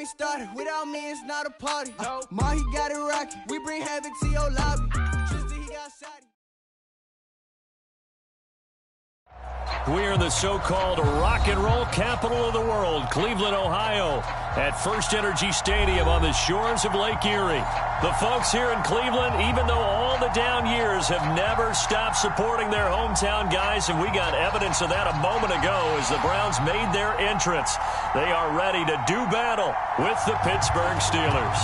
me started. Without me, it's not a party. Ma, he got it rocking. We bring havoc to your lobby. Tristan, he got shot. We're in the so-called rock and roll capital of the world, Cleveland, Ohio, at First Energy Stadium on the shores of Lake Erie. The folks here in Cleveland, even though all the down years, have never stopped supporting their hometown guys, and we got evidence of that a moment ago as the Browns made their entrance. They are ready to do battle with the Pittsburgh Steelers.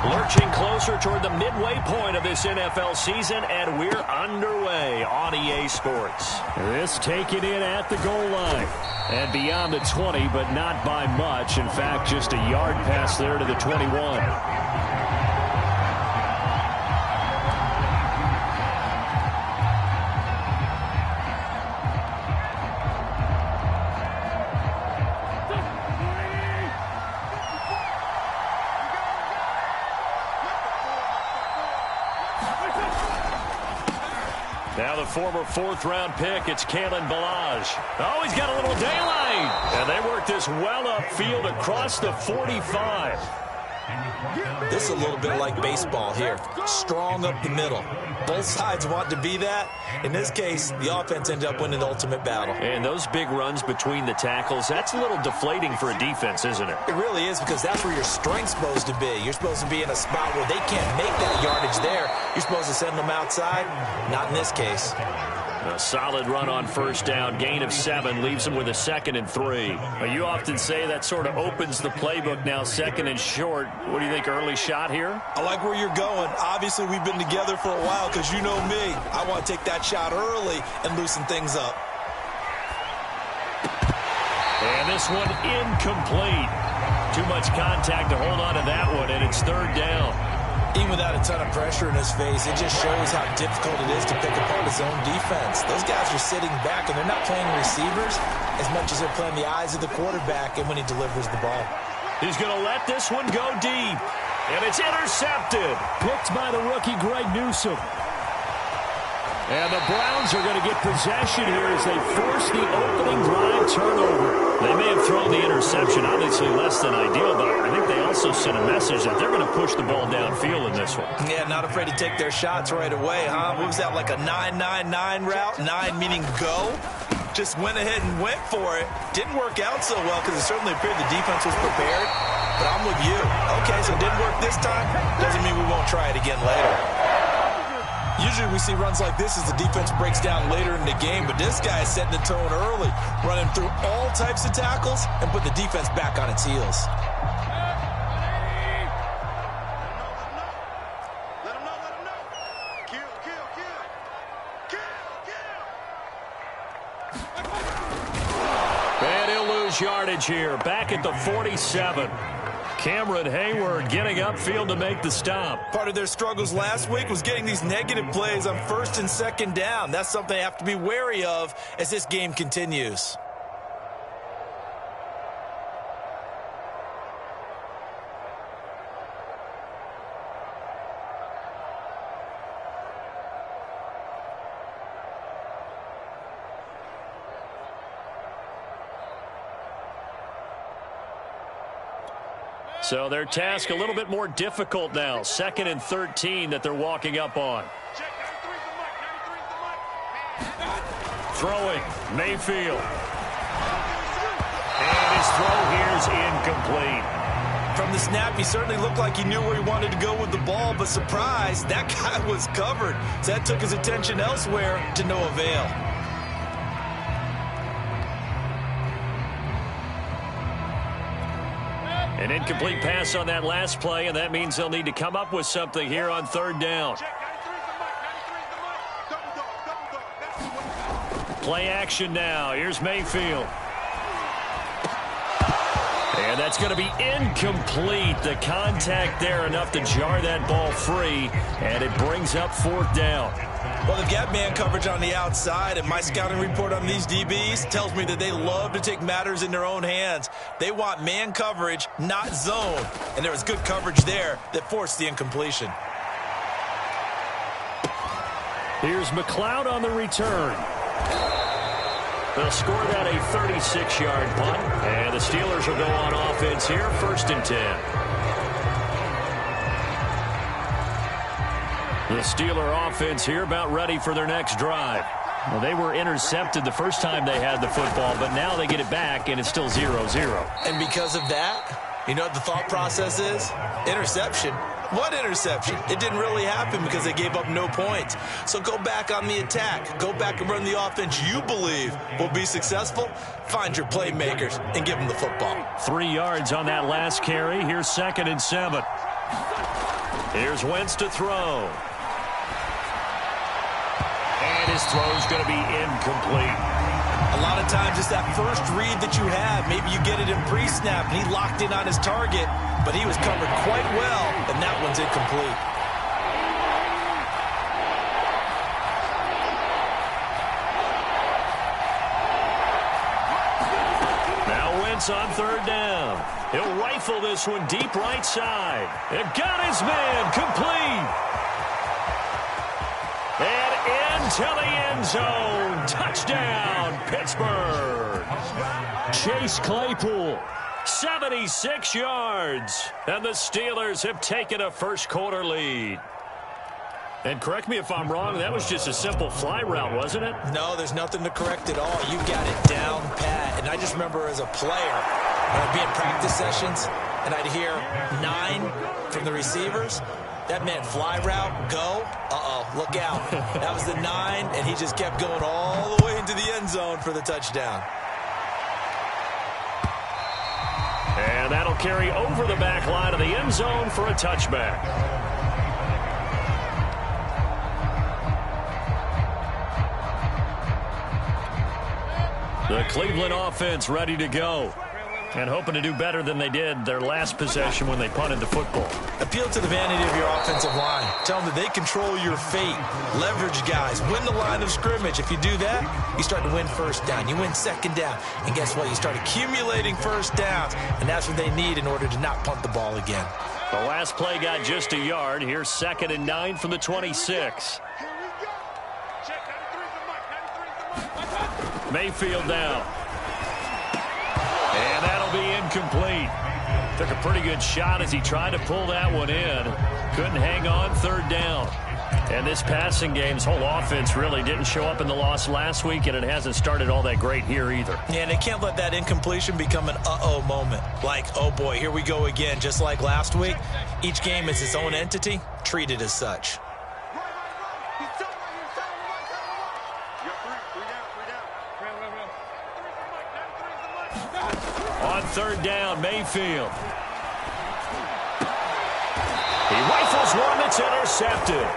Lurching closer toward the midway point of this NFL season, and we're underway on EA Sports. This taken in at the goal line and beyond the 20, but not by much. In fact, just a yard pass there to the 21. Now the former fourth-round pick, it's Kalen Ballage. Oh, he's got a little daylight. And they work this well upfield across the 45. This is a little bit like baseball here. Strong up the middle. Both sides want to be that. In this case, the offense ended up winning the ultimate battle. And those big runs between the tackles, that's a little deflating for a defense, isn't it? It really is, because that's where your strength's supposed to be. You're supposed to be in a spot where they can't make that yardage there. You're supposed to send them outside. Not in this case. A solid run on first down. Gain of 7 leaves them with a 2nd and 3. You often say that sort of opens the playbook now, 2nd and short. What do you think, early shot here? I like where you're going. Obviously, we've been together for a while, because you know me. I want to take that shot early and loosen things up. And this one incomplete. Too much contact to hold on to that one, and it's 3rd down. Even without a ton of pressure in his face, it just shows how difficult it is to pick apart his own defense. Those guys are sitting back, and they're not playing receivers as much as they're playing the eyes of the quarterback and when he delivers the ball. He's going to let this one go deep, and it's intercepted. Picked by the rookie Greg Newsome. And the Browns are going to get possession here as they force the opening drive turnover. They may have thrown the interception, obviously less than ideal, but I think they also sent a message that they're going to push the ball downfield in this one. Yeah, not afraid to take their shots right away, huh? What was that, like a 9-9-9 route? 9 meaning go? Just went ahead and went for it. Didn't work out so well because it certainly appeared the defense was prepared. But I'm with you. Okay, so it didn't work this time. Doesn't mean we won't try it again later. Usually we see runs like this as the defense breaks down later in the game, but this guy is setting the tone early, running through all types of tackles and put the defense back on its heels. And he'll lose yardage here, back at the 47. Cameron Hayward getting upfield to make the stop. Part of their struggles last week was getting these negative plays on 1st and 2nd down. That's something they have to be wary of as this game continues. So their task a little bit more difficult now. 2nd and 13 that they're walking up on. Throwing, Mayfield. And his throw here is incomplete. From the snap, he certainly looked like he knew where he wanted to go with the ball, but surprise, that guy was covered. So that took his attention elsewhere to no avail. An incomplete pass on that last play, and that means they'll need to come up with something here on 3rd down. Play action now. Here's Mayfield. And that's going to be incomplete. The contact there enough to jar that ball free, and it brings up 4th down. Well, they've got man coverage on the outside, and my scouting report on these DBs tells me that they love to take matters in their own hands. They want man coverage, not zone, and there was good coverage there that forced the incompletion. Here's McLeod on the return. They'll score that a 36-yard punt, and the Steelers will go on offense here, 1st and 10. The Steeler offense here about ready for their next drive. Well, they were intercepted the first time they had the football, but now they get it back, and it's still 0-0. And because of that, you know what the thought process is? Interception. What interception? It didn't really happen because they gave up no points. So go back on the attack. Go back and run the offense you believe will be successful. Find your playmakers and give them the football. 3 yards on that last carry. Here's 2nd and 7. Here's Wentz to throw. And his throw's going to be incomplete. A lot of times it's that first read that you have. Maybe you get it in pre-snap, and he locked in on his target, but he was covered quite well, and that one's incomplete. Now Wentz on 3rd down. He'll rifle this one deep right side. It got his man complete. And into the end zone. Touchdown, Pittsburgh. Chase Claypool, 76 yards. And the Steelers have taken a first-quarter lead. And correct me if I'm wrong, that was just a simple fly route, wasn't it? No, there's nothing to correct at all. You got it down pat. And I just remember as a player, when I'd be in practice sessions, and I'd hear 9 from the receivers. That meant fly route, go. Uh-oh, look out. That was the 9, and he just kept going all the way into the end zone for the touchdown. And that'll carry over the back line of the end zone for a touchback. The Cleveland offense ready to go. And hoping to do better than they did their last possession when they punted the football. Appeal to the vanity of your offensive line. Tell them that they control your fate. Leverage guys. Win the line of scrimmage. If you do that, you start to win first down. You win second down. And guess what? You start accumulating first downs. And that's what they need in order to not punt the ball again. The last play got just a yard. Here's 2nd and 9 from the 26. Mayfield down. And that'll be incomplete. Took a pretty good shot as he tried to pull that one in. Couldn't hang on, 3rd down. And this passing game's whole offense really didn't show up in the loss last week, and it hasn't started all that great here either. Yeah, and they can't let that incompletion become an uh-oh moment. Like, oh boy, here we go again, just like last week. Each game is its own entity, treat it as such. On 3rd down, Mayfield. He rifles one that's intercepted.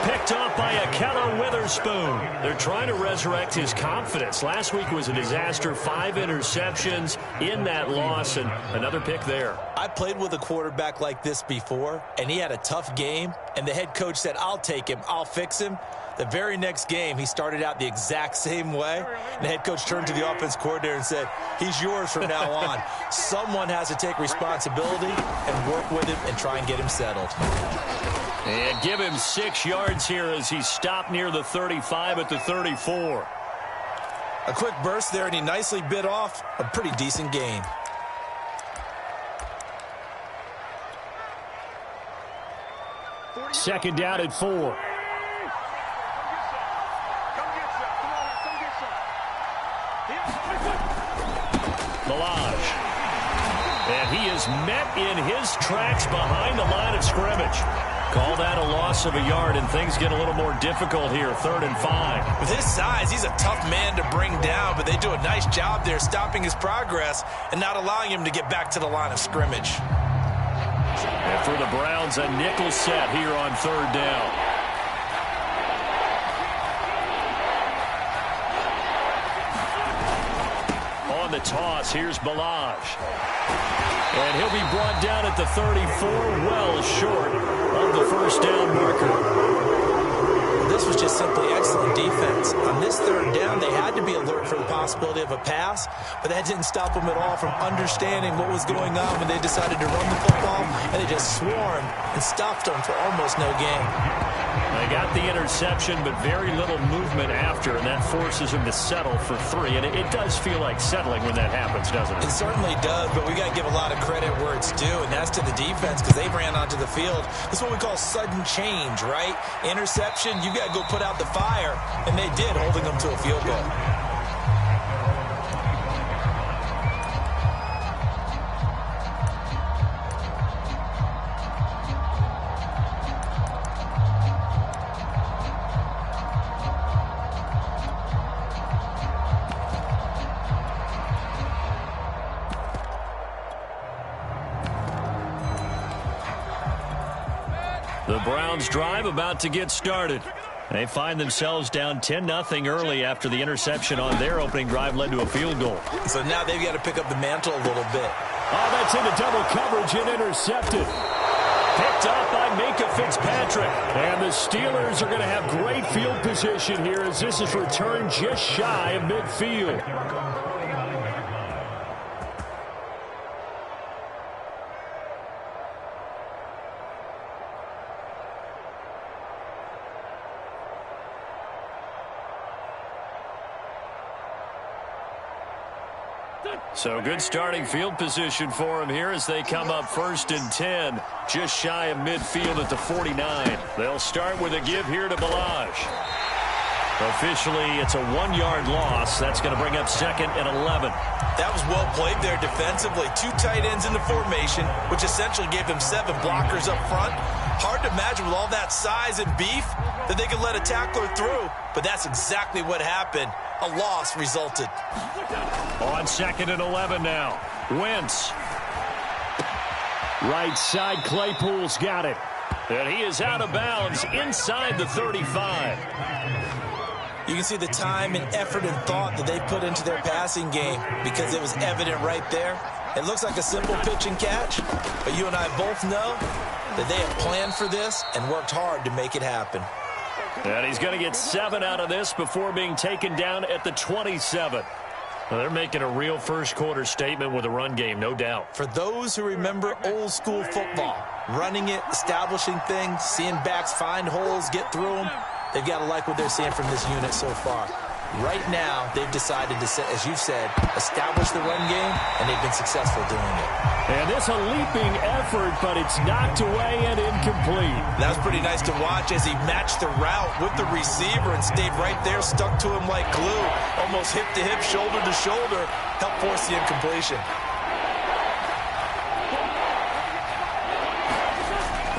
Picked off by Ahkello Witherspoon. They're trying to resurrect his confidence. Last week was a disaster. 5 interceptions in that loss, and another pick there. I played with a quarterback like this before, and he had a tough game, and the head coach said, I'll take him, I'll fix him. The very next game, he started out the exact same way. And the head coach turned to the offense coordinator and said, he's yours from now on. Someone has to take responsibility and work with him and try and get him settled. And give him 6 yards here as he stopped near the 35 at the 34. A quick burst there, and he nicely bit off a pretty decent gain. Second down at 4. Milage. And he is met in his tracks behind the line of scrimmage. Call that a loss of a yard, and things get a little more difficult here. 3rd and 5. With his size, he's a tough man to bring down, but they do a nice job there stopping his progress and not allowing him to get back to the line of scrimmage. And for the Browns, a nickel set here on 3rd down. On the toss, here's Milage. And he'll be brought down at the 34, well short of the first down marker. This was just simply excellent defense. On this 3rd down, they had to be alert for the possibility of a pass, but that didn't stop them at all from understanding what was going on when they decided to run the football, and they just swarmed and stopped them for almost no gain. They got the interception, but very little movement after, and that forces them to settle for 3. And it does feel like settling when that happens, doesn't it? It certainly does, but we got to give a lot of credit where it's due, and that's to the defense because they ran onto the field. That's what we call sudden change, right? Interception, you got to go put out the fire, and they did, holding them to a field goal. The Browns drive about to get started. They find themselves down 10-0 early after the interception on their opening drive led to a field goal. So now they've got to pick up the mantle a little bit. Oh, that's into double coverage and intercepted. Picked up by Minkah Fitzpatrick. And the Steelers are going to have great field position here as this is returned just shy of midfield. So good starting field position for them here as they come up 1st and 10, just shy of midfield at the 49. They'll start with a give here to Ballage. Officially, it's a 1-yard loss. That's going to bring up 2nd and 11. That was well played there defensively. 2 tight ends in the formation, which essentially gave them 7 blockers up front. Hard to imagine with all that size and beef that they could let a tackler through, but that's exactly what happened. A loss resulted. On 2nd and 11 now. Wentz. Right side, Claypool's got it. And he is out of bounds inside the 35. You can see the time and effort and thought that they put into their passing game because it was evident right there. It looks like a simple pitch and catch, but you and I both know that they have planned for this and worked hard to make it happen. And he's going to get 7 out of this before being taken down at the 27. Well, they're making a real first-quarter statement with a run game, no doubt. For those who remember old-school football, running it, establishing things, seeing backs find holes, get through them, they've got to like what they're seeing from this unit so far. Right now, they've decided to, as you've said, establish the run game, and they've been successful doing it. And this a leaping effort, but it's knocked away and incomplete. That was pretty nice to watch as he matched the route with the receiver and stayed right there, stuck to him like glue, almost hip-to-hip, shoulder-to-shoulder, helped force the incompletion.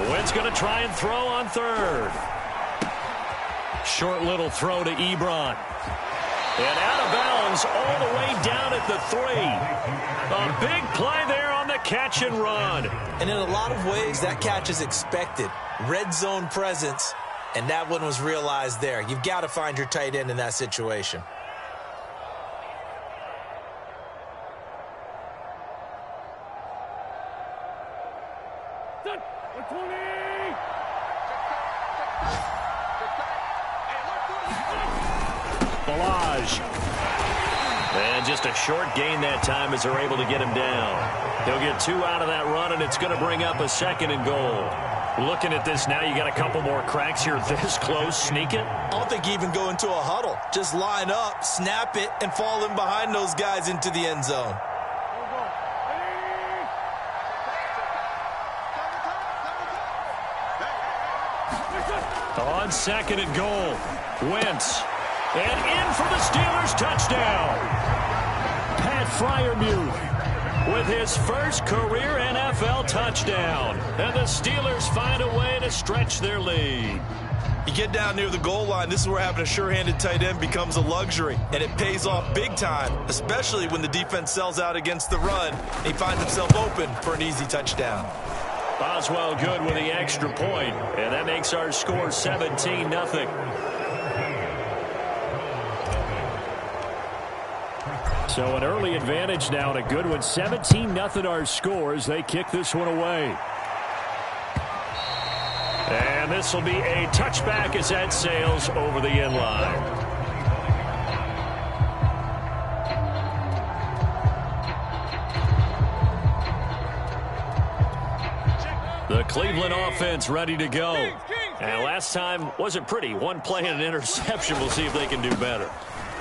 Wentz going to try and throw on 3rd. Short little throw to Ebron. And out of bounds all the way down at the 3. A big play there on the catch and run. And in a lot of ways, that catch is expected. Red zone presence, and that one was realized there. You've got to find your tight end in that situation. Ballage. And just a short gain that time as they're able to get him down. He'll get 2 out of that run, and it's going to bring up a 2nd and goal. Looking at this now, you got a couple more cracks here this close. Sneak it? I don't think you even go into a huddle. Just line up, snap it, and fall in behind those guys into the end zone. On 2nd and goal. Wentz. And in for the Steelers touchdown. Pat Freiermuth with his first career NFL touchdown. And the Steelers find a way to stretch their lead. You get down near the goal line, this is where having a sure-handed tight end becomes a luxury. And it pays off big time, especially when the defense sells out against the run. He finds himself open for an easy touchdown. Boswell good with the extra point, and that makes our score 17-0. So an early advantage now and a good one. 17-0 our scores. They kick this one away. And this will be a touchback as that sails over the end line. The Cleveland offense ready to go. And last time wasn't pretty. One play and an interception. We'll see if they can do better.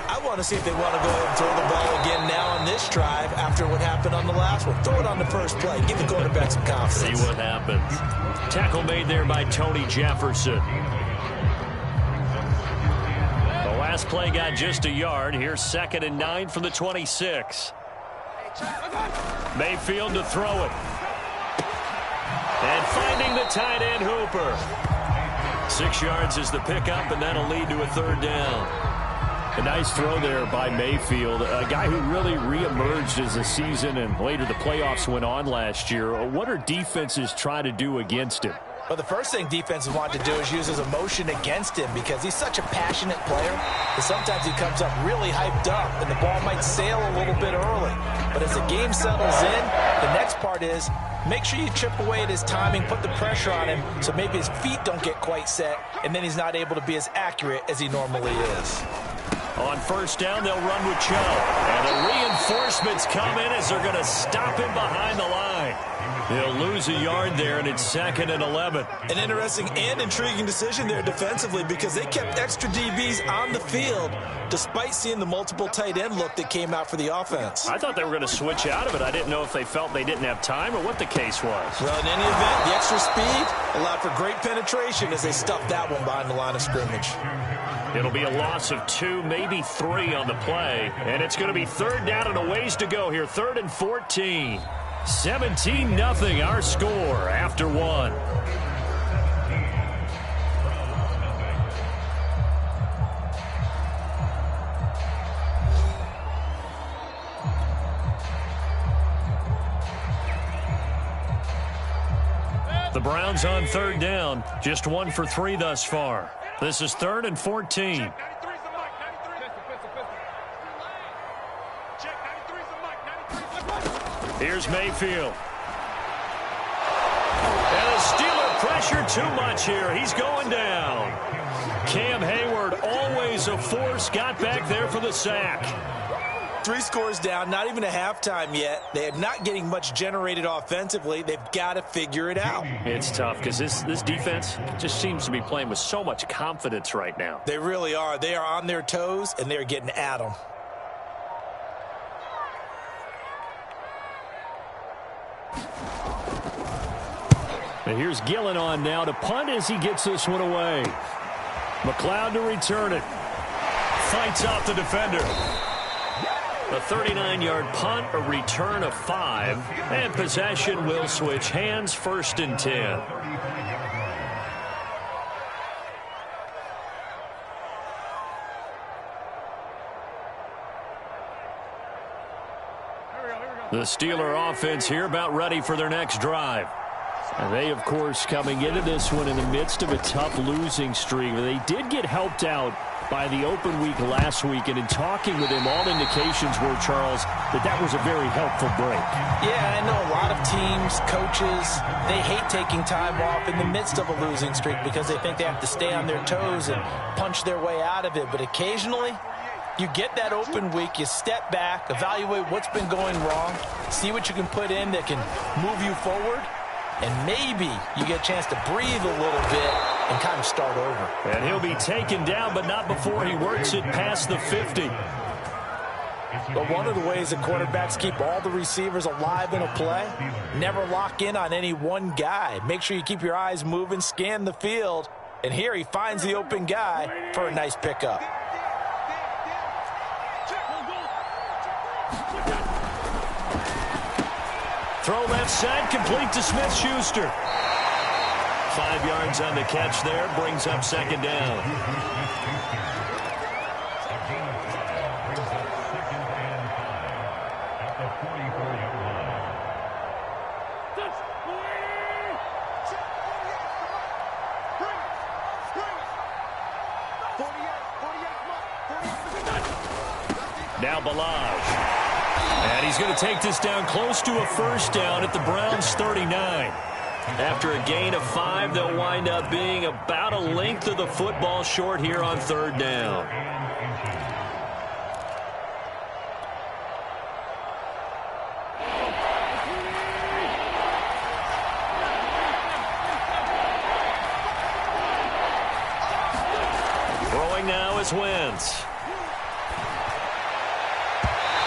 I want to see if they want to go ahead and throw the ball again now on this drive after what happened on the last one. Throw it on the first play. Give the quarterback some confidence. See what happens. Tackle made there by Tony Jefferson. The last play got just a yard. Here's 2nd and 9 from the 26. Mayfield to throw it. And finding the tight end Hooper. 6 yards is the pickup, and that'll lead to a 3rd down. A nice throw there by Mayfield, a guy who really reemerged as the season and later the playoffs went on last year. What are defenses trying to do against him? Well, the first thing defenses want to do is use his emotion against him because he's such a passionate player that sometimes he comes up really hyped up and the ball might sail a little bit early. But as the game settles in, the next part is make sure you chip away at his timing, put the pressure on him so maybe his feet don't get quite set, and then he's not able to be as accurate as he normally is. On 1st down, they'll run with Cho. And the reinforcements come in as they're going to stop him behind the line. He'll lose a yard there, and it's 2nd and 11. An interesting and intriguing decision there defensively because they kept extra DBs on the field despite seeing the multiple tight end look that came out for the offense. I thought they were going to switch out of it. I didn't know if they felt they didn't have time or what the case was. Well, in any event, the extra speed allowed for great penetration as they stuffed that one behind the line of scrimmage. It'll be a loss of 2, maybe 3 on the play. And it's going to be 3rd down and a ways to go here. 3rd and 14. 17-0 our score after 1. The Browns on 3rd down. Just 1 for 3 thus far. This is 3rd and 14. Here's Mayfield. And the Steeler pressure too much here. He's going down. Cam Hayward, always a force, got back there for the sack. 3 scores down, not even a halftime yet. They are not getting much generated offensively. They've got to figure it out. It's tough because this defense just seems to be playing with so much confidence right now. They really are. They are on their toes, and they're getting at them. And here's Gillen on now to punt as he gets this one away. McLeod to return it. Fights off the defender. A 39-yard punt, a return of 5, and possession will switch hands. 1st and 10. The Steeler offense here about ready for their next drive. And they, of course, coming into this one in the midst of a tough losing streak. They did get helped out by the open week last week, and in talking with him, all indications were, Charles, that was a very helpful break. Yeah, I know a lot of teams, coaches, they hate taking time off in the midst of a losing streak because they think they have to stay on their toes and punch their way out of it. But occasionally, you get that open week, you step back, evaluate what's been going wrong, see what you can put in that can move you forward, and maybe you get a chance to breathe a little bit and kind of start over. And he'll be taken down, but not before he works it past the 50. But one of the ways that quarterbacks keep all the receivers alive in a play, never lock in on any one guy. Make sure you keep your eyes moving, scan the field, and here he finds the open guy for a nice pickup. Throw left side, complete to Smith-Schuster. 5 yards on the catch there, brings up 2nd down. Now Balaj. And he's going to take this down close to a 1st down at the Browns' 39. After a gain of 5, they'll wind up being about a length of the football short here on 3rd down. Dallas wins.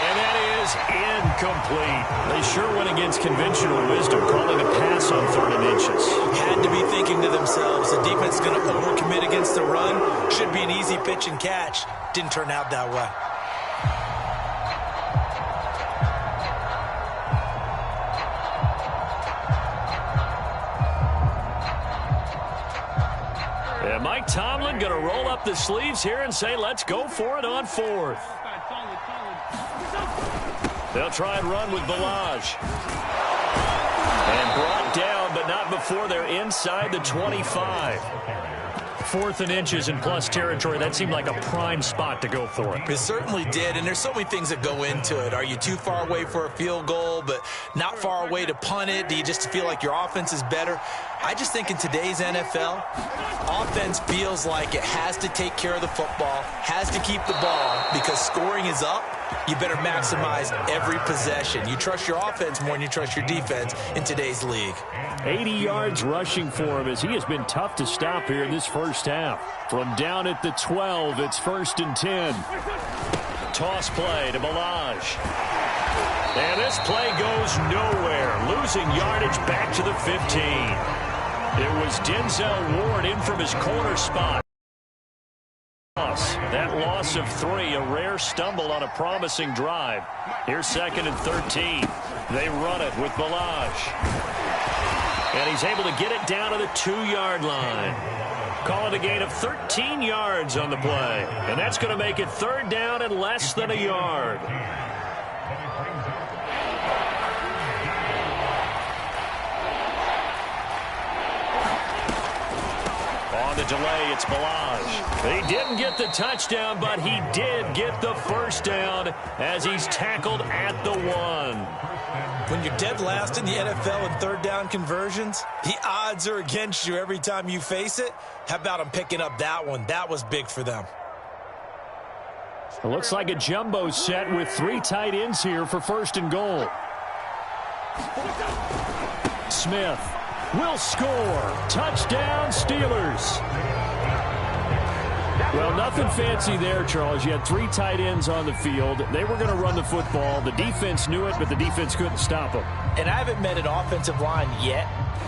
And that is incomplete. They sure went against conventional wisdom, calling a pass on 3rd and inches. Had to be thinking to themselves, the defense is going to overcommit against the run. Should be an easy pitch and catch. Didn't turn out that way. And Mike Tomlin going to roll up the sleeves here and say, let's go for it on 4th. They'll try and run with Ballage. And brought down, but not before they're inside the 25. 4th and inches in plus territory. That seemed like a prime spot to go for it. It certainly did, and there's so many things that go into it. Are you too far away for a field goal, but not far away to punt it? Do you just feel like your offense is better? I just think in today's NFL, offense feels like it has to take care of the football, has to keep the ball, because scoring is up. You better maximize every possession. You trust your offense more than you trust your defense in today's league. 80 yards rushing for him as he has been tough to stop here in this first half. From down at the 12, it's 1st and 10. Toss play to Ballage. And this play goes nowhere, losing yardage back to the 15. It was Denzel Ward in from his corner spot. That loss of 3, a rare stumble on a promising drive. Here's 2nd and 13. They run it with Ballage. And he's able to get it down to the 2-yard line. Call it a gain of 13 yards on the play. And that's going to make it 3rd down and less than a yard. On the delay, it's Ballage. He didn't get the touchdown, but he did get the first down as he's tackled at the 1. When you're dead last in the NFL in 3rd down conversions, the odds are against you every time you face it. How about them picking up that one? That was big for them. It looks like a jumbo set with 3 tight ends here for 1st and goal. Smith will score. Touchdown, Steelers. Well, nothing fancy there, Charles. You had 3 tight ends on the field. They were going to run the football. The defense knew it, but the defense couldn't stop them. And I haven't met an offensive line yet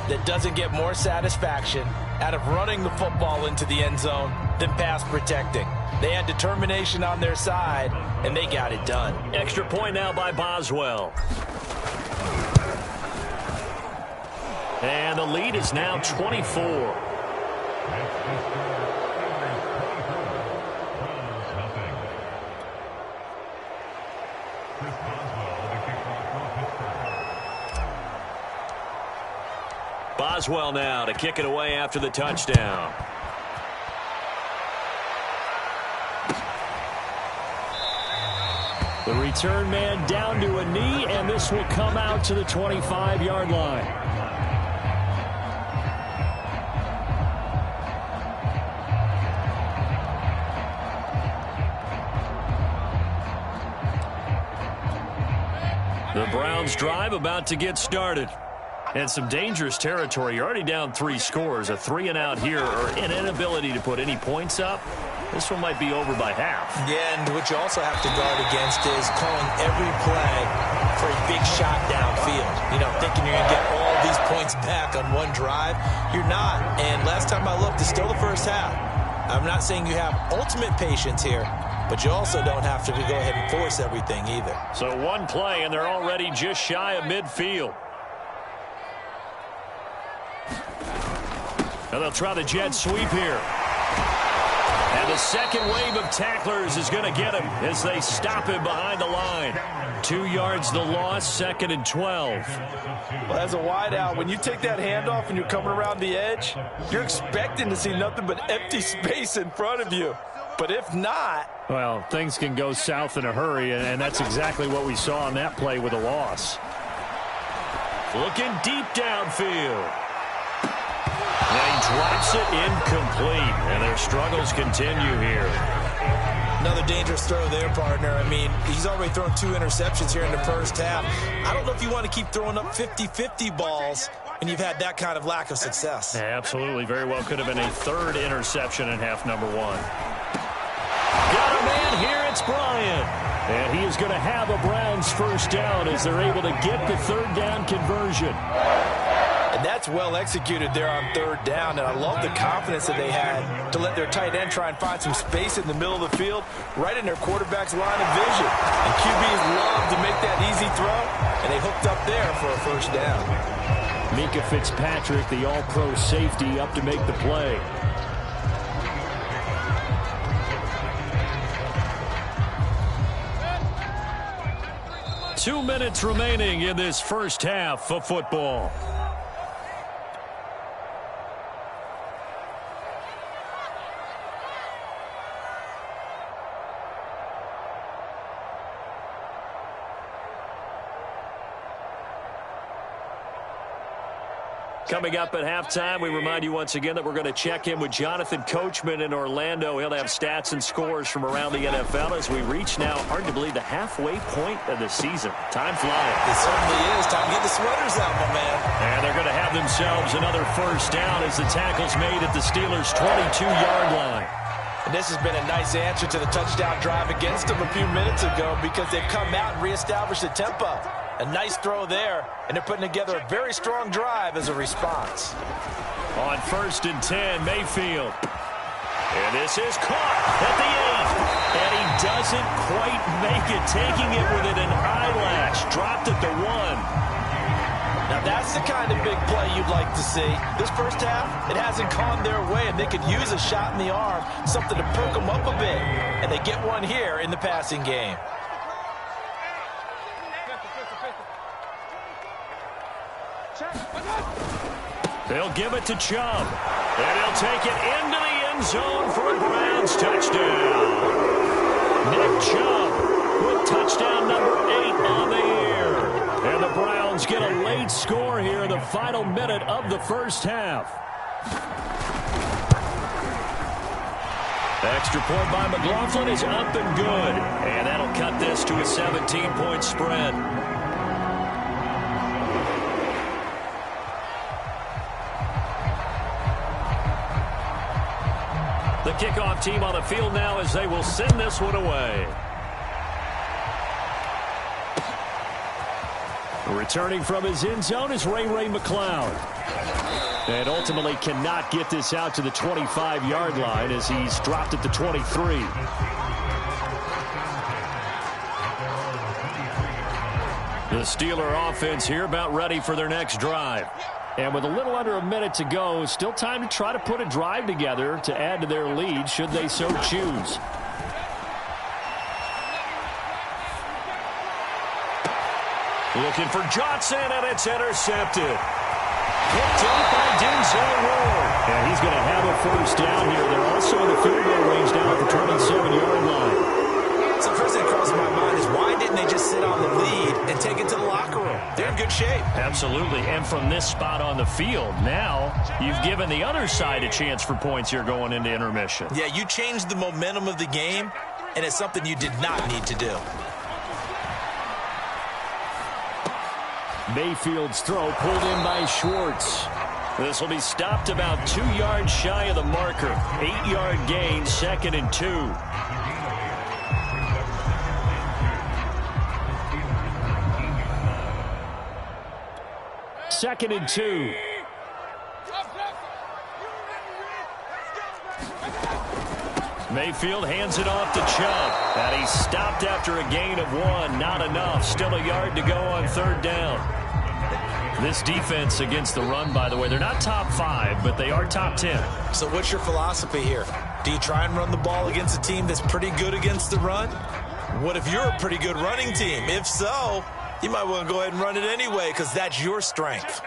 that doesn't get more satisfaction out of running the football into the end zone than pass protecting. They had determination on their side, and they got it done. Extra point now by Boswell. And the lead is now 24. Boswell now to kick it away after the touchdown. The return man down to a knee, and this will come out to the 25-yard line. The Browns drive about to get started. And some dangerous territory. You're already down 3 scores. A 3-and-out here, or an inability to put any points up. This one might be over by half. Yeah, and what you also have to guard against is calling every play for a big shot downfield. You know, thinking you're going to get all these points back on one drive. You're not. And last time I looked, it's still the first half. I'm not saying you have ultimate patience here, but you also don't have to go ahead and force everything either. So one play, and they're already just shy of midfield. Now they'll try the jet sweep here. And the second wave of tacklers is going to get him as they stop him behind the line. 2 yards the loss, 2nd and 12. Well, as a wideout, when you take that handoff and you're coming around the edge, you're expecting to see nothing but empty space in front of you. But if not... Well, things can go south in a hurry, and that's exactly what we saw on that play with a loss. Looking deep downfield. And he drops it incomplete, and their struggles continue here. Another dangerous throw there, partner. I mean, he's already thrown 2 interceptions here in the first half. I don't know if you want to keep throwing up 50-50 balls when you've had that kind of lack of success. Yeah, absolutely. Very well could have been a 3rd interception in half number 1. man here, it's Bryant. And he is going to have a Browns first down as they're able to get the third down conversion. And that's well executed there on third down. And I love the confidence that they had to let their tight end try and find some space in the middle of the field, right in their quarterback's line of vision. And QBs love to make that easy throw, and they hooked up there for a first down. Minkah Fitzpatrick, the all-pro safety, up to make the play. Two minutes remaining in this first half of football. Coming up at halftime, we remind you once again that we're going to check in with Jonathan Coachman in Orlando. He'll have stats and scores from around the NFL as we reach now, hard to believe, the halfway point of the season. Time flying. It certainly is. Time to get the sweaters out, my man. And they're going to have themselves another first down as the tackle's made at the Steelers' 22-yard line. And this has been a nice answer to the touchdown drive against them a few minutes ago because they've come out and reestablished the tempo. A nice throw there, and they're putting together a very strong drive as a response. On 1st and 10, Mayfield. And this is caught at the 8. And he doesn't quite make it, taking it within an eyelash. Dropped at the 1. Now that's the kind of big play you'd like to see. This first half, it hasn't gone their way, and they could use a shot in the arm, something to perk them up a bit. And they get one here in the passing game. They'll give it to Chubb. And he'll take it into the end zone for a Browns touchdown. Nick Chubb with touchdown number 8 on the year. And the Browns get a late score here in the final minute of the first half. Extra point by McLaughlin is up and good. And that'll cut this to a 17-point spread. The kickoff team on the field now as they will send this one away. Returning from his end zone is Ray McCloud. And ultimately cannot get this out to the 25-yard line as he's dropped at the 23. The Steeler offense here about ready for their next drive. And with a little under a minute to go, still time to try to put a drive together to add to their lead should they so choose. Looking for Johnson, and it's intercepted. Picked up by Denzel Ward. And he's going to have a first down here. They're also in the field goal range now at the 27-yard line. So the first thing that crosses my mind is why didn't they just sit on the lead and take it to the locker room? They're in good shape. Absolutely. And from this spot on the field, now you've given the other side a chance for points here going into intermission. Yeah, you changed the momentum of the game, and it's something you did not need to do. Mayfield's throw pulled in by Schwartz. This will be stopped about 2 yards shy of the marker. 8-yard gain, 2nd and 2. Second and 2. Mayfield hands it off to Chubb. And he's stopped after a gain of 1. Not enough. Still a yard to go on 3rd down. This defense against the run, by the way, they're not top 5, but they are top 10. So what's your philosophy here? Do you try and run the ball against a team that's pretty good against the run? What if you're a pretty good running team? If so, you might want to go ahead and run it anyway because that's your strength.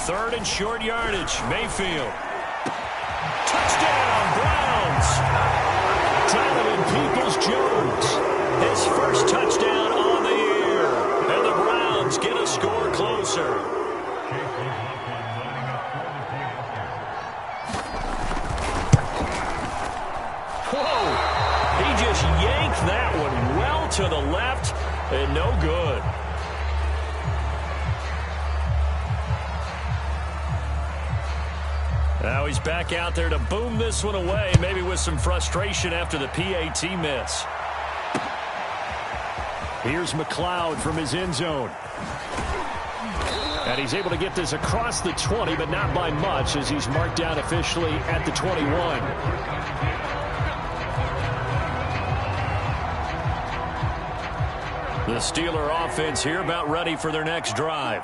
3rd and short yardage. Mayfield. Touchdown, Browns. Donovan Peoples-Jones. His first touchdown on the year. And the Browns get a score closer. Whoa. He just yanked that one well to the left and no good. Now he's back out there to boom this one away, maybe with some frustration after the PAT miss. Here's McLeod from his end zone. And he's able to get this across the 20, but not by much, as he's marked down officially at the 21. The Steeler offense here about ready for their next drive.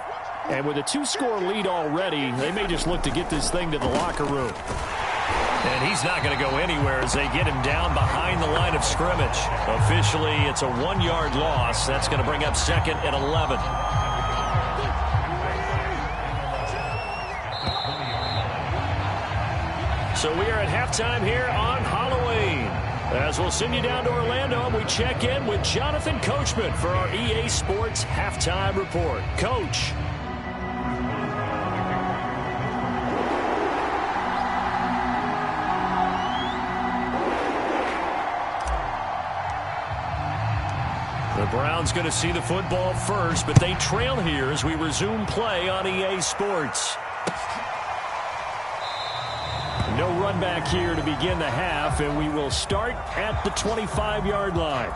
And with a 2-score lead already, they may just look to get this thing to the locker room. And he's not going to go anywhere as they get him down behind the line of scrimmage. Officially, it's a 1-yard loss. That's going to bring up 2nd and 11. So we are at halftime here on Halloween. As we'll send you down to Orlando, and we check in with Jonathan Coachman for our EA Sports Halftime Report. Coach. The Browns going to see the football first, but they trail here as we resume play on EA Sports. No run back here to begin the half, and we will start at the 25-yard line.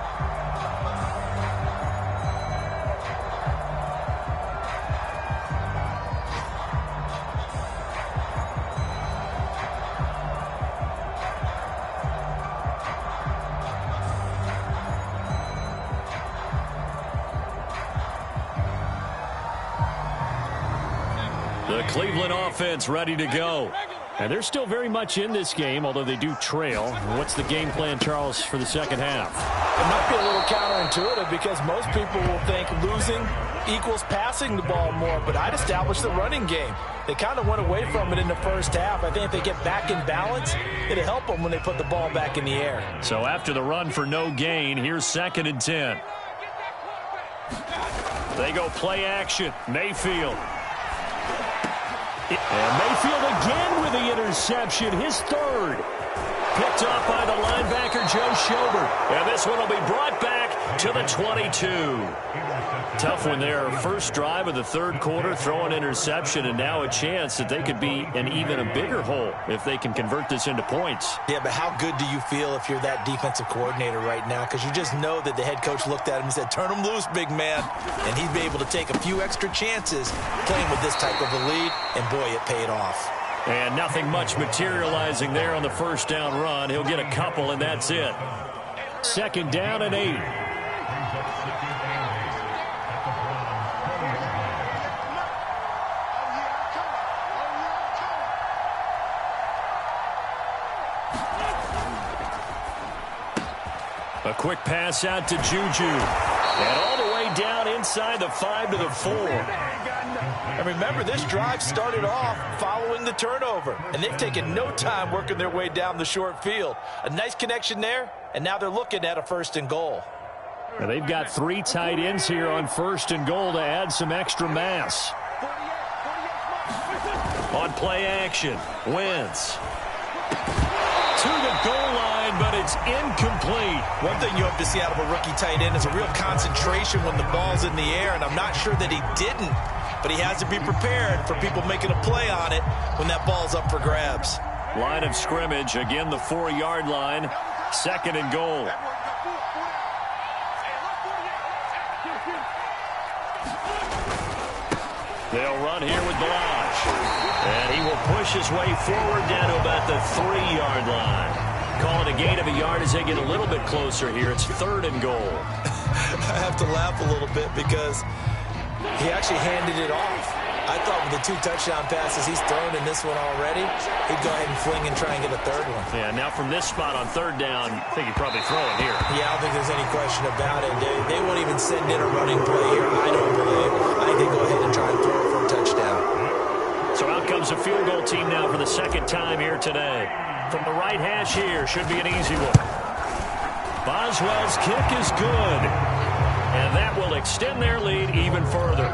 The Cleveland offense ready to go. And they're still very much in this game, although they do trail. What's the game plan, Charles, for the second half? It might be a little counterintuitive because most people will think losing equals passing the ball more, but I'd establish the running game. They kind of went away from it in the first half. I think if they get back in balance, it'll help them when they put the ball back in the air. So after the run for no gain, here's 2nd and 10. They go play action. Mayfield. And Mayfield again with the interception, his 3rd. Picked off by the linebacker, Joe Schobert. And this one will be brought back to the 22. Tough one there. First drive of the 3rd quarter, throw an interception, and now a chance that they could be in even a bigger hole if they can convert this into points. Yeah, but how good do you feel if you're that defensive coordinator right now? Because you just know that the head coach looked at him and said, turn him loose, big man. And he'd be able to take a few extra chances playing with this type of a lead, and boy, it paid off. And nothing much materializing there on the first down run. He'll get a couple, and that's it. 2nd down and 8. A quick pass out to Juju. And all the way down inside the 5 to the 4. And remember, this drive started off following the turnover. And they've taken no time working their way down the short field. A nice connection there, and now they're looking at a 1st and goal. Now they've got 3 tight ends here on 1st and goal to add some extra mass. On play action, Wentz. To the goal line, but it's incomplete. One thing you hope to see out of a rookie tight end is a real concentration when the ball's in the air, and I'm not sure that he didn't, but he has to be prepared for people making a play on it when that ball's up for grabs. Line of scrimmage, again the 4-yard line, 2nd and goal. They'll run here with Blanche. And he will push his way forward down to about the 3-yard line. Call it a gain of a yard as they get a little bit closer here. It's 3rd and goal. I have to laugh a little bit because he actually handed it off. I thought with the 2 touchdown passes he's thrown in this one already, he'd go ahead and fling and try and get a 3rd one. Yeah, now from this spot on 3rd down, I think he'd probably throw it here. Yeah, I don't think there's any question about it. They won't even send in a running play here, I don't believe. I think they go ahead and try and throw it for a touchdown. So out comes a field goal team now for the 2nd time here today. From the right hash here, should be an easy one. Boswell's kick is good. And that will extend their lead even further.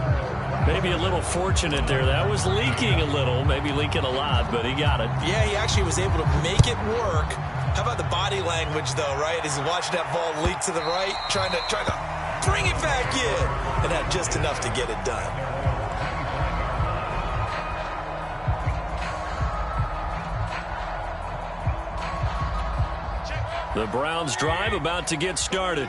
Maybe a little fortunate there. That was leaking a little, maybe leaking a lot, but he got it. Yeah, he actually was able to make it work. How about the body language, though, right? As he's watching that ball leak to the right, trying to bring it back in, and had just enough to get it done. The Browns drive about to get started.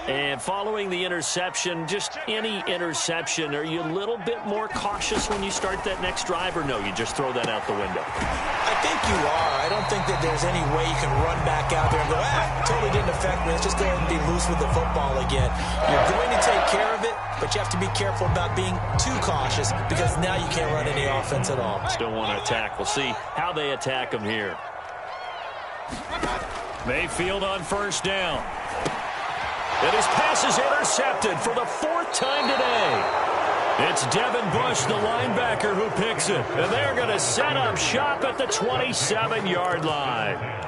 And following the interception, just any interception, are you a little bit more cautious when you start that next drive, or no, you just throw that out the window? I think you are. I don't think that there's any way you can run back out there and go, totally didn't affect me. Let's just go ahead and be loose with the football again. You're going to take care of it, but you have to be careful about being too cautious because now you can't run any offense at all. Still want to attack. We'll see how they attack them here. Mayfield on first down. And his pass is intercepted for the 4th time today. It's Devin Bush, the linebacker, who picks it. And they're going to set up shop at the 27-yard line.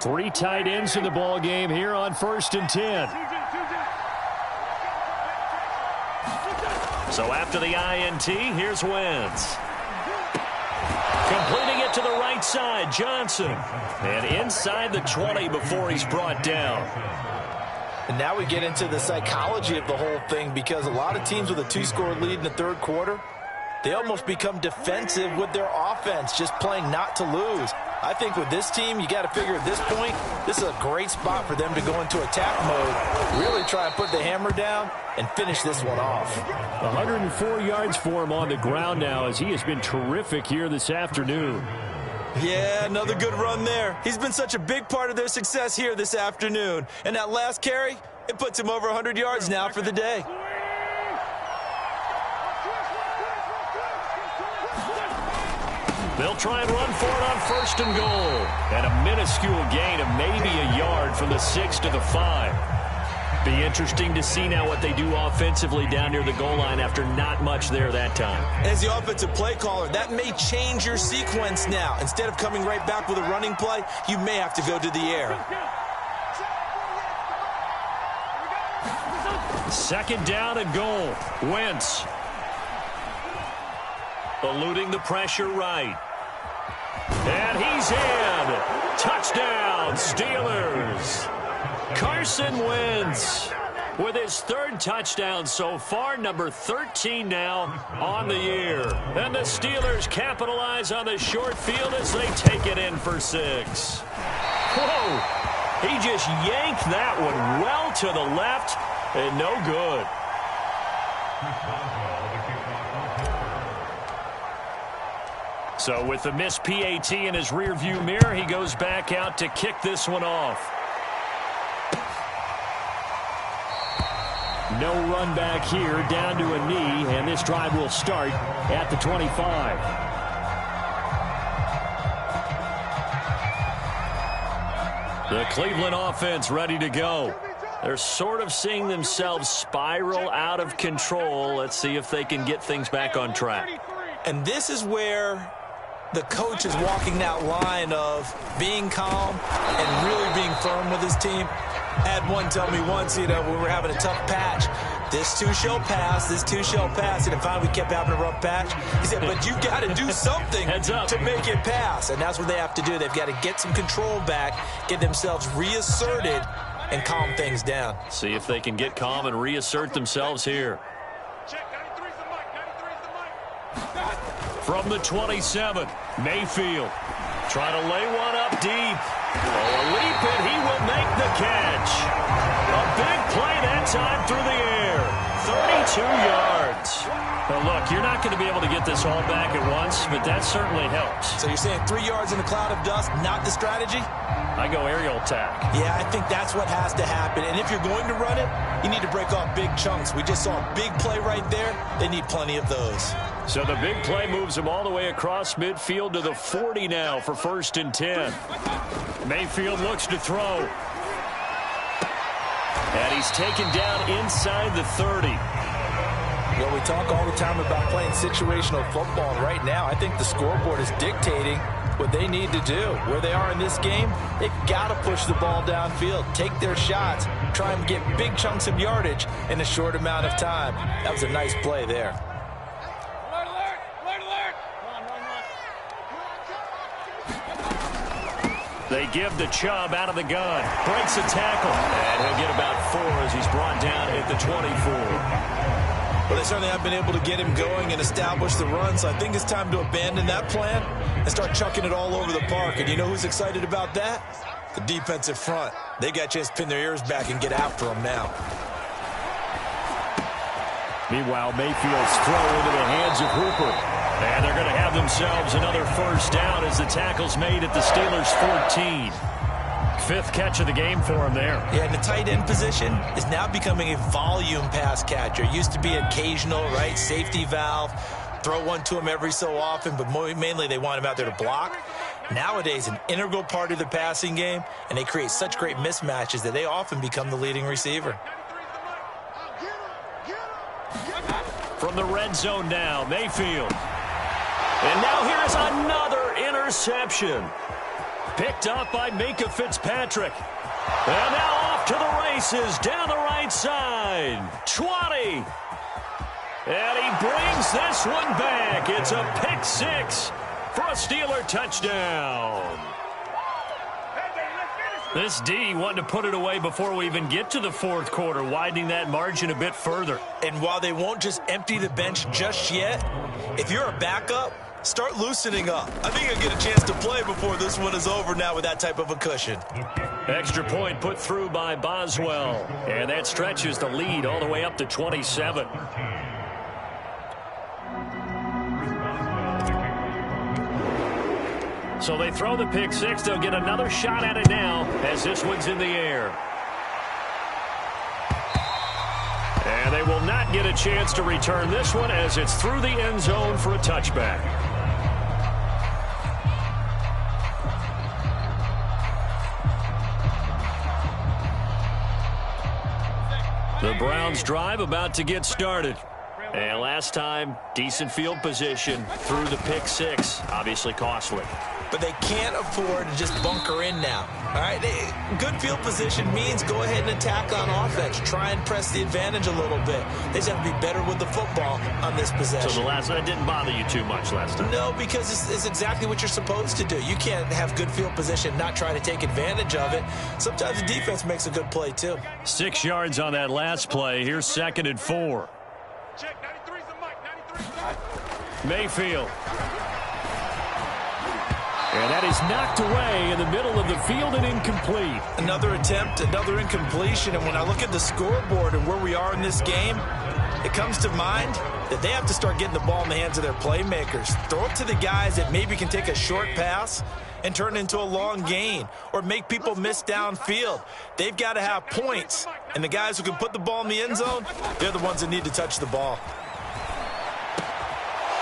Three tight ends in the ball game here on 1st and 10. So after the INT, here's Wentz. Completing it to the right side, Johnson. And inside the 20 before he's brought down. And now we get into the psychology of the whole thing, because a lot of teams with a 2-score lead in the 3rd quarter, they almost become defensive with their offense, just playing not to lose. I think with this team, you got to figure at this point, this is a great spot for them to go into attack mode, really try and put the hammer down and finish this one off. 104 yards for him on the ground now, as he has been terrific here this afternoon. Yeah, another good run there. He's been such a big part of their success here this afternoon. And that last carry, it puts him over 100 yards now for the day. They'll try and run for it on 1st and goal. And a minuscule gain of maybe a yard from the 6 to the 5. Be interesting to see now what they do offensively down near the goal line after not much there that time. As the offensive play caller, that may change your sequence now. Instead of coming right back with a running play, you may have to go to the air. 2nd down and goal. Wentz. Eluding the pressure right. And he's in. Touchdown, Steelers. Carson Wentz with his 3rd touchdown so far, number 13 now on the year. And the Steelers capitalize on the short field as they take it in for 6. Whoa! He just yanked that one well to the left and no good. So with the missed PAT in his rearview mirror, he goes back out to kick this one off. No run back here, down to a knee, and this drive will start at the 25. The Cleveland offense ready to go. They're sort of seeing themselves spiral out of control. Let's see if they can get things back on track. And this is where the coach is walking that line of being calm and really being firm with his team. I had one tell me once, when we were having a tough patch, this too shall pass, this too shall pass. And finally we kept having a rough patch. He said, but you got to do something to make it pass. And that's what they have to do. They've got to get some control back, get themselves reasserted, and calm things down. See if they can get calm and reassert themselves here. From the 27, Mayfield trying to lay one up deep. A leap, and he will make the catch. A big play that time through the air. 32 yards. Well, look, you're not going to be able to get this all back at once, but that certainly helps. So you're saying 3 yards in a cloud of dust, not the strategy? I go aerial attack. Yeah, I think that's what has to happen. And if you're going to run it, you need to break off big chunks. We just saw a big play right there. They need plenty of those. So the big play moves him all the way across midfield to the 40 now for 1st and 10. Mayfield looks to throw. And he's taken down inside the 30. Well, we talk all the time about playing situational football. And right now, I think the scoreboard is dictating what they need to do. Where they are in this game, they've got to push the ball downfield, take their shots, try and get big chunks of yardage in a short amount of time. That was a nice play there. They give to Chubb out of the gun. Breaks a tackle. And he'll get about 4 as he's brought down at the 24. Well, they certainly have been able to get him going and establish the run, so I think it's time to abandon that plan and start chucking it all over the park. And you know who's excited about that? The defensive front. They got a chance to pin their ears back and get after him now. Meanwhile, Mayfield's throw into the hands of Hooper. And they're going to have themselves another first down as the tackle's made at the Steelers' 14. 5th catch of the game for him there. Yeah, and the tight end position is now becoming a volume pass catcher. Used to be occasional, right, safety valve. Throw one to him every so often, but mainly they want him out there to block. Nowadays, an integral part of the passing game, and they create such great mismatches that they often become the leading receiver. From the red zone now, Mayfield. And now here's another interception. Picked up by Minkah Fitzpatrick. And now off to the races down the right side. 20. And he brings this one back. It's a pick 6 for a Steeler touchdown. This D wanted to put it away before we even get to the 4th quarter, widening that margin a bit further. And while they won't just empty the bench just yet, if you're a backup, start loosening up. I think you'll get a chance to play before this one is over now with that type of a cushion. Extra point put through by Boswell. And that stretches the lead all the way up to 27. So they throw the pick 6. They'll get another shot at it now as this one's in the air. And they will not get a chance to return this one as it's through the end zone for a touchback. The Browns drive about to get started. And last time, decent field position through the pick 6. Obviously costly. But they can't afford to just bunker in now. All right, good field position means go ahead and attack on offense. Try and press the advantage a little bit. They just have to be better with the football on this possession. So that didn't bother you too much last time? No, because it's exactly what you're supposed to do. You can't have good field position, not try to take advantage of it. Sometimes the defense makes a good play too. 6 yards on that last play. Here's 2nd and 4. Check, 93's the mic, 93's Mayfield. And that is knocked away in the middle of the field and incomplete. Another attempt, another incompletion. And when I look at the scoreboard and where we are in this game, it comes to mind that they have to start getting the ball in the hands of their playmakers. Throw it to the guys that maybe can take a short pass and turn it into a long gain or make people miss downfield. They've got to have points. And the guys who can put the ball in the end zone, they're the ones that need to touch the ball.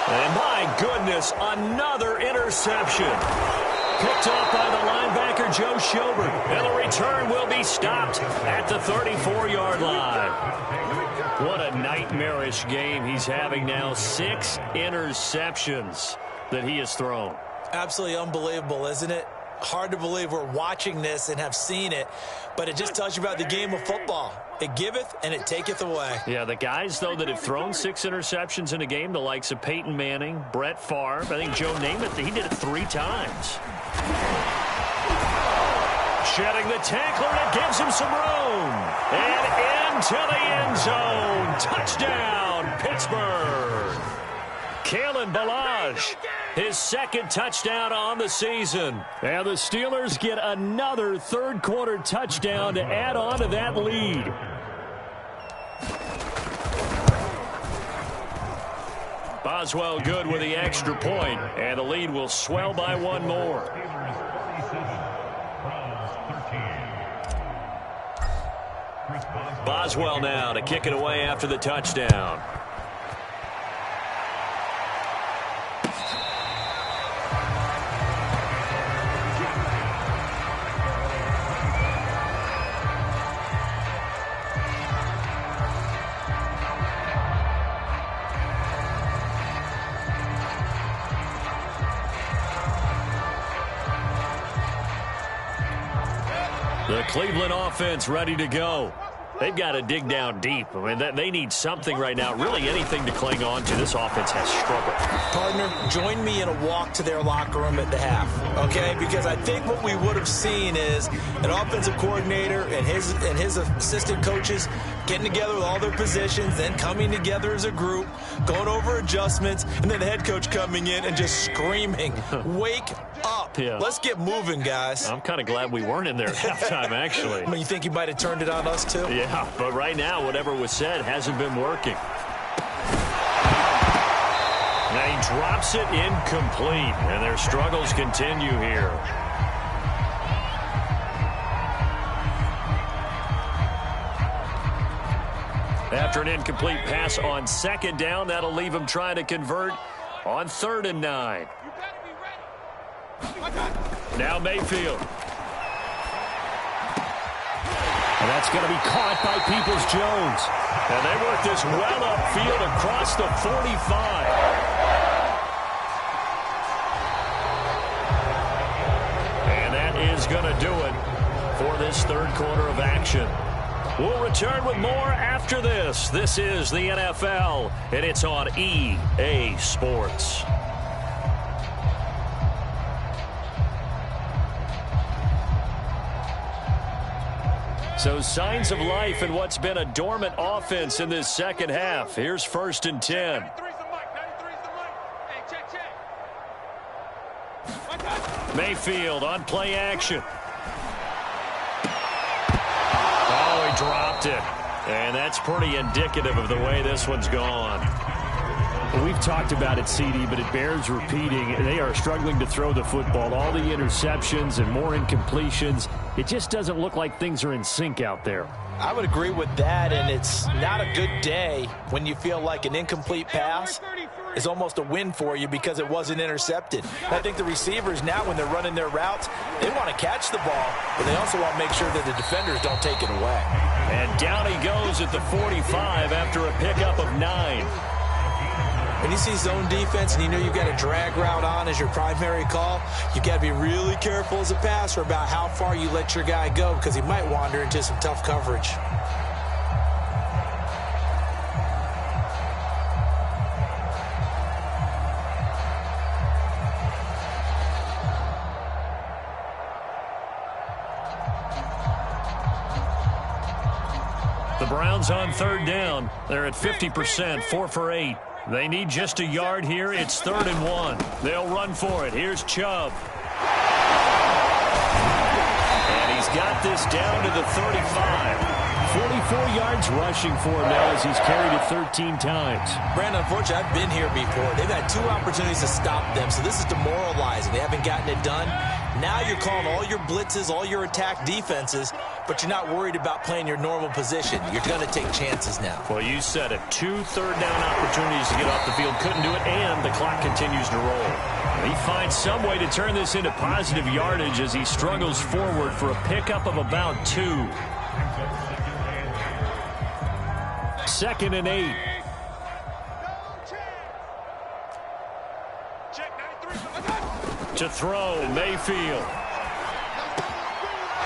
And my goodness, another interception. Picked up by the linebacker, Joe Schobert. And the return will be stopped at the 34-yard line. What a nightmarish game he's having now. 6 interceptions that he has thrown. Absolutely unbelievable, isn't it? Hard to believe we're watching this and have seen it, but it just tells you about the game of football. It giveth and it taketh away. Yeah, the guys, though, that have thrown 6 interceptions in a game, the likes of Peyton Manning, Brett Favre, I think Joe Namath, he did it 3 times. Shedding the tackler, and it gives him some room. And into the end zone. Touchdown, Pittsburgh. Kalen Ballage, his 2nd touchdown on the season. And the Steelers get another 3rd quarter touchdown to add on to that lead. Boswell good with the extra point, and the lead will swell by 1 more. Boswell now to kick it away after the touchdown. The Cleveland offense ready to go. They've got to dig down deep. I mean, they need something right now, really anything to cling on to. This offense has struggled. Partner, join me in a walk to their locker room at the half, okay? Because I think what we would have seen is an offensive coordinator and his assistant coaches getting together with all their positions, then coming together as a group, going over adjustments, and then the head coach coming in and just screaming, wake up. Yeah. Let's get moving, guys. I'm kind of glad we weren't in there at halftime, actually. I mean, you think he might have turned it on us, too? Yeah, but right now, whatever was said hasn't been working. Now he drops it incomplete, and their struggles continue here. After an incomplete pass on second down, that'll leave him trying to convert on 3rd and 9. Now Mayfield. And that's going to be caught by Peoples-Jones. And they work this well upfield across the 45. And that is going to do it for this third quarter of action. We'll return with more after this. This is the NFL, and it's on EA Sports. So signs of life in what's been a dormant offense in this second half. Here's 1st and 10. 93's the mic. 93's the mic. Hey, check. Mayfield on play action. Oh, he dropped it. And that's pretty indicative of the way this one's gone. Well, we've talked about it, CD, but it bears repeating. They are struggling to throw the football. All the interceptions and more incompletions. It just doesn't look like things are in sync out there. I would agree with that, and it's not a good day when you feel like an incomplete pass is almost a win for you because it wasn't intercepted. I think the receivers now, when they're running their routes, they want to catch the ball, but they also want to make sure that the defenders don't take it away. And down he goes at the 45 after a pickup of 9. When you see zone defense and you know you've got a drag route on as your primary call, you've got to be really careful as a passer about how far you let your guy go because he might wander into some tough coverage. The Browns on 3rd down. They're at 50%, 4 for 8. They need just a yard here. It's 3rd and 1. They'll run for it. Here's Chubb. And he's got this down to the 35. 44 yards rushing for him now as he's carried it 13 times. Brandon, unfortunately, I've been here before. They've had 2 opportunities to stop them, so this is demoralizing. They haven't gotten it done. Now you're calling all your blitzes, all your attack defenses, but you're not worried about playing your normal position. You're going to take chances now. Well, you said it. 2 third-down opportunities to get off the field. Couldn't do it, and the clock continues to roll. He finds some way to turn this into positive yardage as he struggles forward for a pickup of about 2. 2nd and 8. To throw, Mayfield.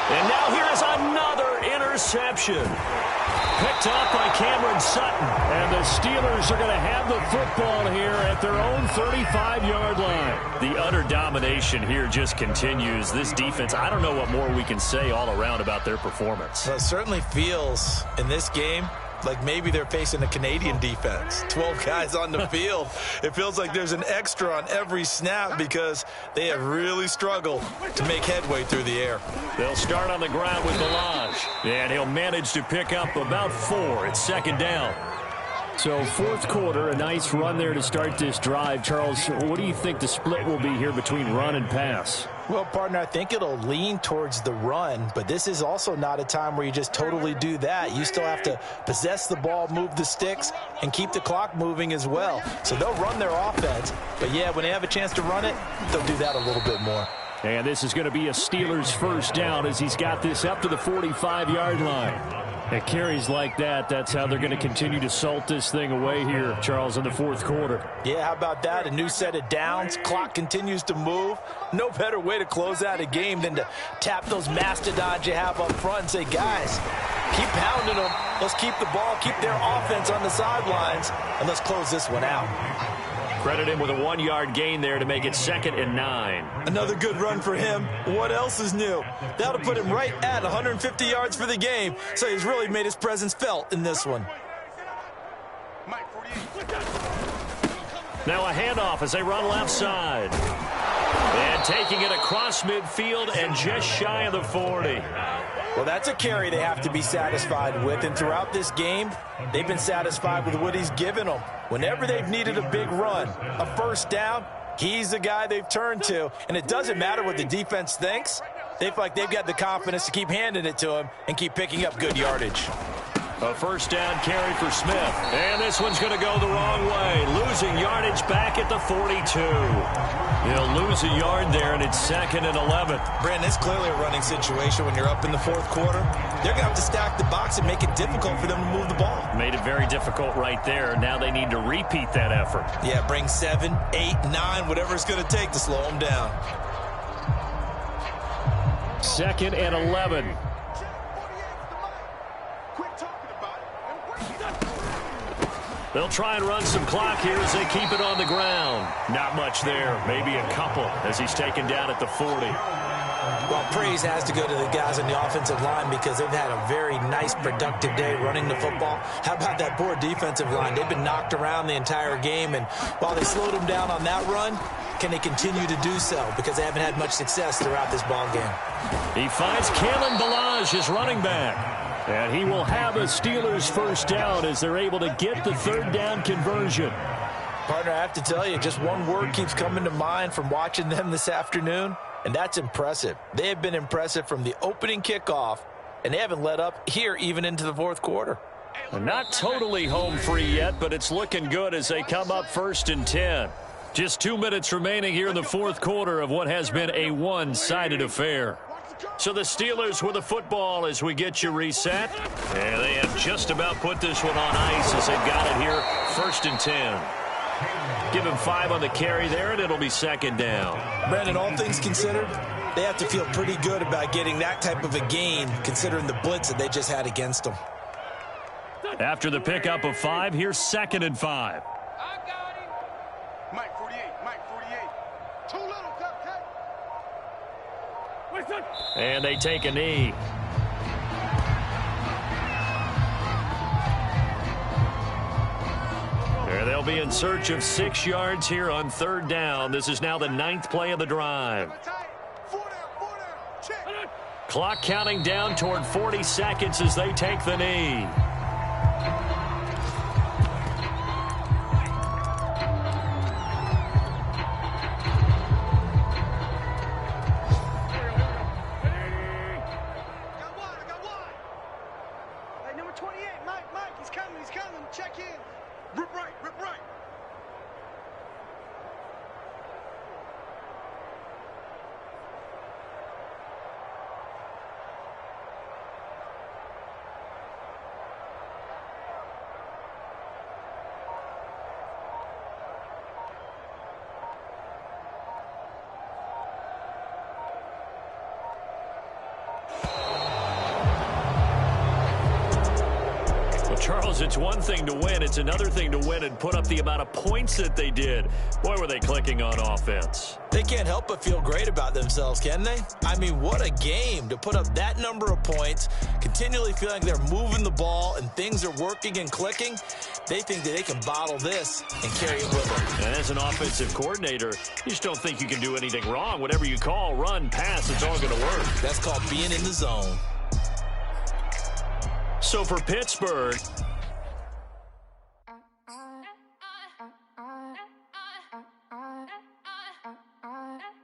And now here is another interception. Picked up by Cameron Sutton. And the Steelers are going to have the football here at their own 35-yard line. The utter domination here just continues. This defense, I don't know what more we can say all around about their performance. Well, it certainly feels in this game like maybe they're facing a Canadian defense. 12 guys on the field. It feels like there's an extra on every snap because they have really struggled to make headway through the air. They'll start on the ground with Melange, and he'll manage to pick up about 4. It's 2nd down. So 4th quarter, a nice run there to start this drive. Charles, what do you think the split will be here between run and pass? Well, partner, I think it'll lean towards the run, but this is also not a time where you just totally do that. You still have to possess the ball, move the sticks, and keep the clock moving as well. So they'll run their offense, but yeah, when they have a chance to run it, they'll do that a little bit more. And this is going to be a Steelers 1st down as he's got this up to the 45-yard line. At carries like that, that's how they're going to continue to salt this thing away here, Charles, in the 4th quarter. Yeah, how about that? A new set of downs. Clock continues to move. No better way to close out a game than to tap those mastodons you have up front and say, guys, Keep pounding them. Let's keep the ball, keep their offense on the sidelines, and let's close this one out. Credit him with a 1-yard gain there to make it 2nd and 9. Another good run for him. What else is new? That'll put him right at 150 yards for the game, so he's really made his presence felt in this one. Now a handoff as they run left side. And taking it across midfield and just shy of the 40. Well, that's a carry they have to be satisfied with, and throughout this game, they've been satisfied with what he's given them. Whenever they've needed a big run, a first down, he's the guy they've turned to, and it doesn't matter what the defense thinks. They feel like they've got the confidence to keep handing it to him and keep picking up good yardage. A first down carry for Smith. And this one's going to go the wrong way. Losing yardage back at the 42. He'll lose a yard there, and it's 2nd and 11. Brandon, it's clearly a running situation when you're up in the fourth quarter. They're going to have to stack the box and make it difficult for them to move the ball. Made it very difficult right there. Now they need to repeat that effort. Yeah, bring 7, 8, 9, whatever it's going to take to slow them down. 2nd and 11. They'll try and run some clock here as they keep it on the ground. Not much there. Maybe a couple as he's taken down at the 40. Well, praise has to go to the guys on the offensive line because they've had a very nice, productive day running the football. How about that poor defensive line? They've been knocked around the entire game, and while they slowed them down on that run, can they continue to do so? Because they haven't had much success throughout this ball game. He finds Kalen Ballage, his running back. And he will have a Steelers first down as they're able to get the 3rd down conversion. Partner, I have to tell you, just one word keeps coming to mind from watching them this afternoon, and that's impressive. They have been impressive from the opening kickoff, and they haven't let up here even into the fourth quarter. Not totally home free yet, but it's looking good as they come up 1st and 10. Just 2 minutes remaining here in the fourth quarter of what has been a one-sided affair. So the Steelers with the football as we get you reset. And they have just about put this one on ice as they've got it here. 1st and 10. Give him 5 on the carry there, and it'll be 2nd down. Brandon, all things considered, they have to feel pretty good about getting that type of a gain considering the blitz that they just had against them. After the pickup of 5, here's 2nd and 5. I got him. Mike 48, Mike 48. Too little, cupcake. Listen. And they take a knee. They'll be in search of 6 yards here on 3rd down. This is now the 9th play of the drive. 4 down, check. Clock counting down toward 40 seconds as they take the knee. Check in. Rip right, rip right. Charles, it's one thing to win. It's another thing to win and put up the amount of points that they did. Boy, were they clicking on offense. They can't help but feel great about themselves, can they? I mean, what a game to put up that number of points, continually feeling like they're moving the ball and things are working and clicking. They think that they can bottle this and carry it with them. And as an offensive coordinator, you just don't think you can do anything wrong. Whatever you call, run, pass, it's all going to work. That's called being in the zone. So for Pittsburgh,